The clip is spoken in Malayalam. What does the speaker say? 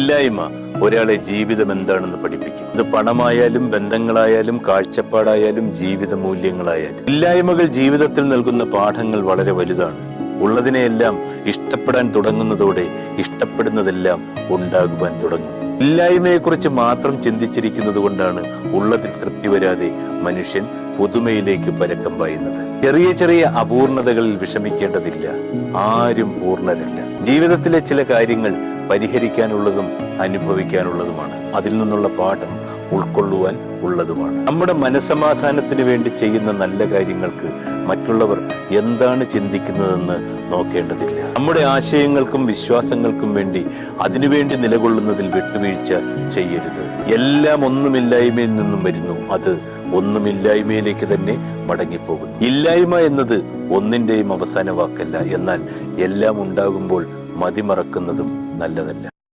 ഇല്ലായ്മ ഒരാളെ ജീവിതം എന്താണെന്ന് പഠിപ്പിക്കും. ഇത് പണമായാലും ബന്ധങ്ങളായാലും കാഴ്ചപ്പാടായാലും ജീവിത മൂല്യങ്ങളായാലും. ഇല്ലായ്മകൾ ജീവിതത്തിൽ നൽകുന്ന പാഠങ്ങൾ വളരെ വലുതാണ്. ഉള്ളതിനെയെല്ലാം ഇഷ്ടപ്പെടാൻ തുടങ്ങുന്നതോടെ ഇഷ്ടപ്പെടുന്നതെല്ലാം ഉണ്ടാകുവാൻ തുടങ്ങും. ഇല്ലായ്മയെക്കുറിച്ച് മാത്രം ചിന്തിച്ചിരിക്കുന്നത് കൊണ്ടാണ് ഉള്ളതിൽ തൃപ്തി വരാതെ മനുഷ്യൻ പുതുമയിലേക്ക് പരക്കം പായുന്നത്. ചെറിയ ചെറിയ അപൂർണതകളിൽ വിഷമിക്കേണ്ടതില്ല. ആരും പൂർണ്ണരല്ല. ജീവിതത്തിലെ ചില കാര്യങ്ങൾ പരിഹരിക്കാനുള്ളതും അനുഭവിക്കാനുള്ളതുമാണ്. അതിൽ നിന്നുള്ള പാഠം ഉൾക്കൊള്ളുവാൻ ഉള്ളതുമാണ്. നമ്മുടെ മനസ്സമാധാനത്തിന് വേണ്ടി ചെയ്യുന്ന നല്ല കാര്യങ്ങൾക്ക് മറ്റുള്ളവർ എന്താണ് ചിന്തിക്കുന്നതെന്ന് നോക്കേണ്ടതില്ല. നമ്മുടെ ആശയങ്ങൾക്കും വിശ്വാസങ്ങൾക്കും വേണ്ടി അതിനുവേണ്ടി നിലകൊള്ളുന്നതിൽ വിട്ടുവീഴ്ച ചെയ്യരുത്. എല്ലാം ഒന്നുമില്ലായ്മയിൽ നിന്നും വരുന്നു. അത് ഒന്നുമില്ലായ്മയിലേക്ക് തന്നെ മടങ്ങിപ്പോകുന്നു. ഇല്ലായ്മ എന്നത് ഒന്നിന്റെയും അവസാന വാക്കല്ല. എന്നാൽ എല്ലാം ഉണ്ടാകുമ്പോൾ മതിമറക്കുന്നതും നല്ലതല്ല.